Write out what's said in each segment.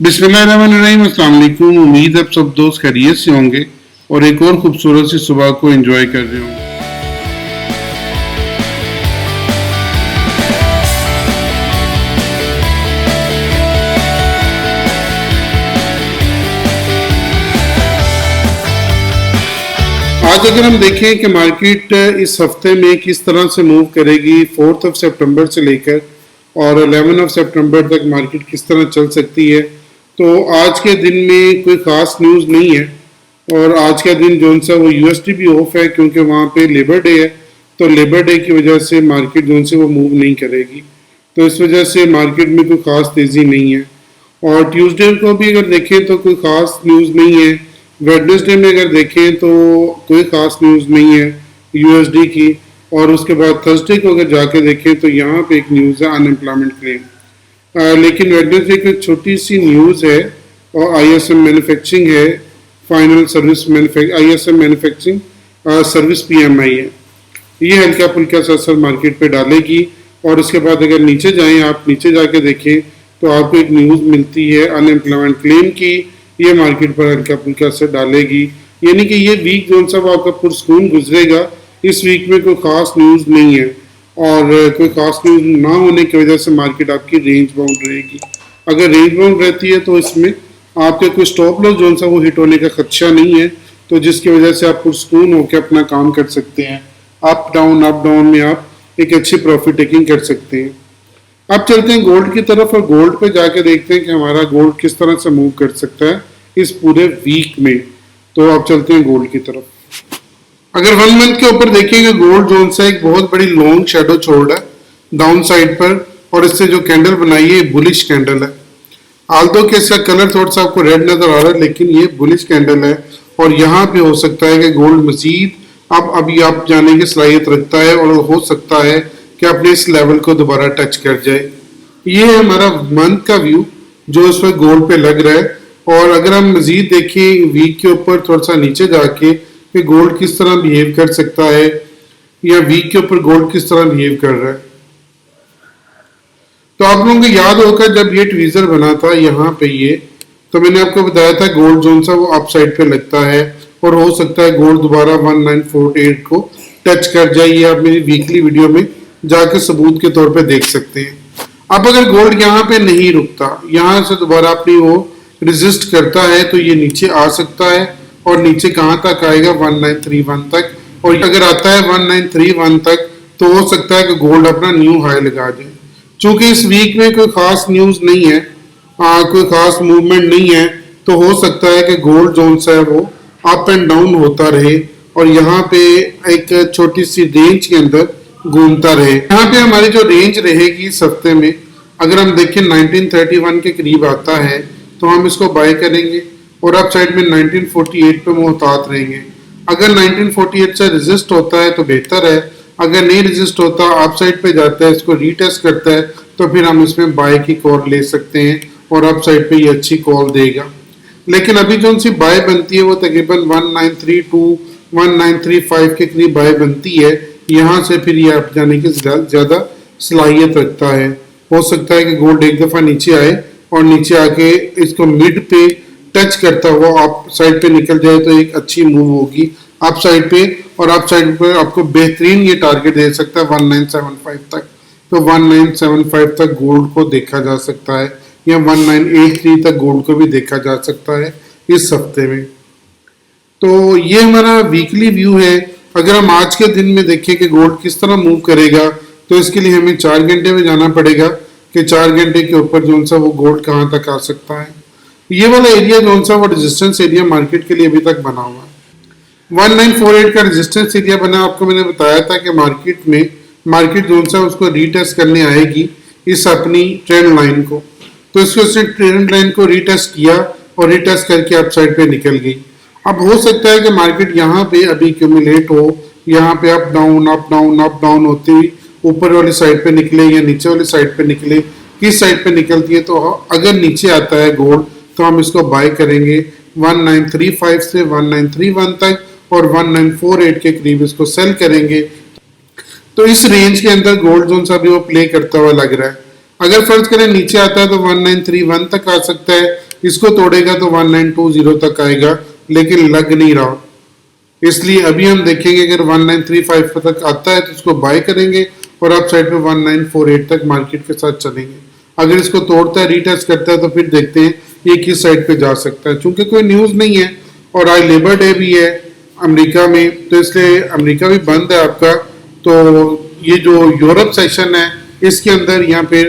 बिस्मिल्लाहिर्रहमानिर्रहीम, अस्सलाम वालेकुम। उम्मीद है आप सब दोस्त खैरियत से होंगे और एक और खूबसूरत सी सुबह को एंजॉय कर रहे होंगे। आज अगर हम देखें कि मार्केट इस हफ्ते में किस तरह से मूव करेगी, 4 सितंबर से लेकर और 11 सितंबर तक मार्केट किस तरह चल सकती है, तो आज के दिन में कोई ख़ास न्यूज़ नहीं है। और आज का दिन जो सा वो यूएसडी भी ऑफ है क्योंकि वहाँ पे लेबर डे है, तो लेबर डे की वजह से मार्केट जो से वो मूव नहीं करेगी, तो इस वजह से मार्केट में कोई ख़ास तेज़ी नहीं है। और ट्यूसडे को भी अगर देखें तो कोई ख़ास न्यूज़ नहीं है। वेडनेसडे में अगर देखें तो कोई ख़ास न्यूज़ नहीं है यूएसडी की। और उसके बाद थर्सडे को अगर जाके देखें तो यहाँ पे एक न्यूज़ है अनएम्प्लॉयमेंट क्लेम। लेकिन वेडनेसडे की छोटी सी न्यूज़ है और आईएसएम मैन्युफैक्चरिंग है, final service ISM manufacturing service PMI है। ये हल्का फुल्का सा असर मार्केट पे डालेगी। और उसके बाद अगर नीचे जाएं, आप नीचे जाके देखें तो आपको एक न्यूज़ मिलती है अनएम्प्लॉयमेंट क्लेम की। ये मार्केट पर हल्का फुल्का असर डालेगी, यानी कि ये वीक जो सा वो आपका पुरसकून गुजरेगा। इस वीक में कोई ख़ास न्यूज़ नहीं है और कोई ख़ास न्यूज़ ना होने की वजह से मार्केट आपकी रेंज बाउंड रहेगी। अगर रेंज बाउंड रहती है तो इसमें आपके कोई स्टॉप लॉस जो सा वो हिट होने का खदशा नहीं है, तो जिसकी वजह से आप पुरसकून होकर अपना काम कर सकते हैं। अप डाउन में आप एक अच्छी प्रॉफिट टेकिंग कर सकते हैं। अब चलते हैं गोल्ड की तरफ और गोल्ड पे जाके देखते हैं कि हमारा गोल्ड किस तरह से मूव कर सकता है इस पूरे वीक में। तो अब चलते हैं गोल्ड की तरफ। अगर 1 मंथ के ऊपर देखेंगे, गोल्ड जोन से एक बहुत बड़ी लॉन्ग शेडो छोड़ है डाउन साइड पर, और इससे जो कैंडल बनाई है बुलिश कैंडल है। आल्दो के इसका कलर थोड़ा सा आपको रेड नजर आ रहा है, लेकिन ये बुलिश कैंडल है। और यहाँ पे हो सकता है कि गोल्ड मजीद अब अभी आप जाने की सलाहियत रखता है और हो सकता है कि अपने इस लेवल को दोबारा टच कर जाए। ये है हमारा मंथ का व्यू जो इस वक्त गोल्ड पे लग रहा है। और अगर हम मजीद देखें वीक के ऊपर थोड़ा सा नीचे जाके कि गोल्ड किस तरह बिहेव कर सकता है या वीक के ऊपर गोल्ड किस तरह बिहेव कर रहा है, तो आप लोगों को याद होगा जब ये ट्वीजर बना था यहाँ पे ये, तो मैंने आपको बताया था गोल्ड जोन सा वो अप साइड पे लगता है और हो सकता है गोल्ड दोबारा 1948 को टच कर जाए। ये आप मेरी वीकली वीडियो में जाके सबूत के तौर पे देख सकते हैं। अब अगर गोल्ड यहाँ पे नहीं रुकता, यहाँ से दोबारा अपनी वो रेजिस्ट करता है, तो ये नीचे आ सकता है और नीचे कहाँ तक आएगा 1931 तक। और अगर आता है 1931 तक तो हो सकता है कि गोल्ड अपना न्यू हाई लगा जाए। चूंकि इस वीक में कोई खास न्यूज़ नहीं है, कोई खास मूवमेंट नहीं है, तो हो सकता है कि गोल्ड जोन सा है वो अप एंड डाउन होता रहे और यहाँ पे एक छोटी सी रेंज के अंदर घूमता रहे। यहाँ पे हमारी जो रेंज रहेगी इस हफ्ते में, अगर हम देखें 1931 के करीब आता है तो हम इसको बाय करेंगे और अप साइड में 1948 पे मोहतात रहेंगे। अगर 1948 से रेजिस्ट होता है तो बेहतर है, अगर नहीं रेजिस्ट होता अप साइड पे जाता है, इसको रीटेस्ट करता है, तो फिर हम इसमें बाय की कॉल ले सकते हैं और अप साइड पे ये अच्छी कॉल देगा। लेकिन अभी जो उनसी बाय बनती है वो तकरीबन 1932 1935 के करीब बाय बनती है। यहाँ से फिर ये आप जाने की ज़्यादा सलाहियत रखता है। हो सकता है कि गोल्ड एक दफ़ा नीचे आए और नीचे आके इसको मिड पे टच करता हुआ अप साइड पे निकल जाए तो एक अच्छी मूव होगी अप साइड पे। और अप साइड पे आपको बेहतरीन ये टारगेट दे सकता है 1975 तक। तो 1975 तक गोल्ड को देखा जा सकता है या 1983 तक गोल्ड को भी देखा जा सकता है इस हफ्ते में। तो ये हमारा वीकली व्यू है। अगर हम आज के दिन में देखें कि गोल्ड किस तरह मूव करेगा, तो इसके लिए हमें 4 घंटे में जाना पड़ेगा कि 4 घंटे के ऊपर जो सा वो गोल्ड कहाँ तक आ सकता है। ये वाला एरिया जो सा वो रेजिस्टेंस एरिया मार्केट के लिए अभी तक बना हुआ है। 1948 का रेजिस्टेंस एरिया बना, आपको मैंने बताया था कि मार्केट जो सा उसको रीटेस्ट करने आएगी इस अपनी ट्रेंड लाइन को। तो इसको उसने ट्रेंड लाइन को रीटेस्ट किया और रीटेस्ट करके अप साइड पे निकल गई। अब हो सकता है कि मार्केट यहाँ पे अभी एक्यूमुलेट हो, यहाँ पे अप डाउन होती हुई ऊपर वाली साइड पे निकले या नीचे वाली साइड पे निकले। किस साइड पे निकलती है, तो अगर नीचे आता है गोल्ड तो हम इसको बाय करेंगे 1935 से 1931 तक और 1948 के करीब इसको सेल करेंगे। तो इस रेंज के अंदर गोल्ड जोन सा भी वो प्ले करता हुआ लग रहा है। अगर फर्ज करें नीचे आता है तो 1931 तक आ सकता है, इसको तोड़ेगा तो 1920 तक आएगा, लेकिन लग नहीं रहा। इसलिए अभी हम देखेंगे अगर 1935 तक आता है तो इसको बाय करेंगे और अप साइड पे 1948 तक मार्केट के साथ चलेंगे। अगर इसको तोड़ता है, रीटेस्ट करता है, तो फिर देखते हैं ये किस साइड पे जा सकता है। चूंकि कोई न्यूज़ नहीं है और आज लेबर डे भी है अमेरिका में, तो इसलिए अमेरिका भी बंद है आपका। तो ये जो यूरोप सेशन है इसके अंदर यहाँ पे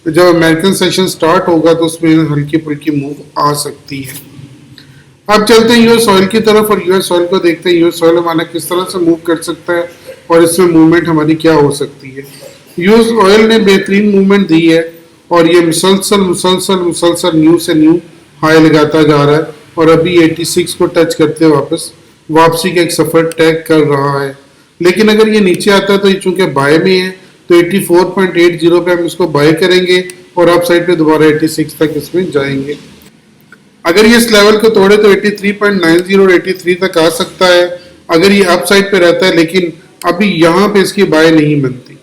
जब अमेरिकन सेशन स्टार्ट होगा तो उसमें हल्की फुल्की मूव आ सकती है। अब चलते हैं यूएस ऑयल की तरफ और यूएस ऑयल को देखते हैं यूएस ऑयल हमारा किस तरह से मूव कर सकता है और इसमें मूवमेंट हमारी क्या हो सकती है। यूएस ऑयल ने बेहतरीन मूवमेंट दी है और ये मुसलसल मुसलसल मुसलसल न्यू से न्यू हाई लगाता जा रहा है और अभी 86 को टच करते वापस वापसी का एक सफर टैग कर रहा है। लेकिन अगर ये नीचे आता है तो ये चूंकि बाय में है तो 84.80 पे हम इसको बाय करेंगे और अप साइड पे दोबारा 86 तक इसमें जाएंगे। अगर ये इस लेवल को तोड़े तो 83.90 और 83 तक आ सकता है अगर ये अप साइड पे रहता है, लेकिन अभी यहाँ पे इसकी बाय नहीं बनती।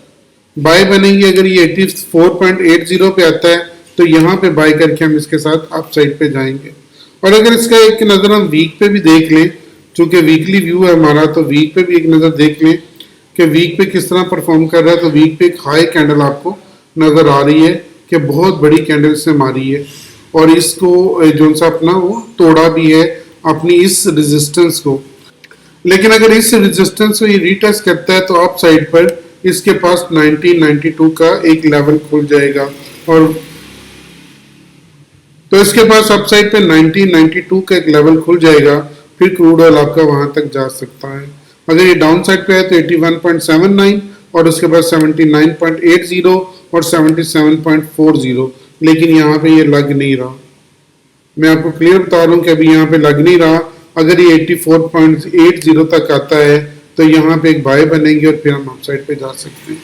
बाय बनेगी अगर ये 84.80 पे आता है तो यहाँ पे बाय करके हम इसके साथ अप साइड पे जाएंगे। और अगर इसका एक नज़र हम वीक पे भी देख लें, चूंकि वीकली व्यू है हमारा, तो वीक पे भी एक नज़र देख लें कि वीक पे किस तरह परफॉर्म कर रहा है। तो वीक पे एक हाई कैंडल आपको नज़र आ रही है कि बहुत बड़ी कैंडल से मारी है और इसको जो सा अपना वो तोड़ा भी है अपनी इस रेजिस्टेंस को। लेकिन अगर इस रेजिस्टेंस को ये रीटेस्ट करता है तो अप साइड पर इसके पास 1992 का एक लेवल खुल जाएगा और तो इसके पास अप साइड पे 1992 का एक लेवल खुल जाएगा, फिर क्रूड ऑयल आपका वहां तक जा सकता है। अगर ये डाउन साइड पे है तो 81.79 और उसके बाद 79.80 और 77.40, लेकिन यहाँ पे ये लग नहीं रहा। मैं आपको क्लियर बता रहा हूँ कि अभी यहाँ पे लग नहीं रहा। अगर ये 84.80 तक आता है तो यहाँ पे एक बाय बनेगी और फिर हम अप साइड पे जा सकते हैं।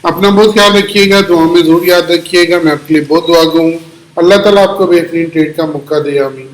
अपना बहुत ख्याल रखिएगा, दुआ में जरूर याद रखिएगा। मैं आपके लिए बहुत दुआ गो हूँ। अल्लाह ताला आपको बेहतरीन ट्रेड का मौका दे। आमीन।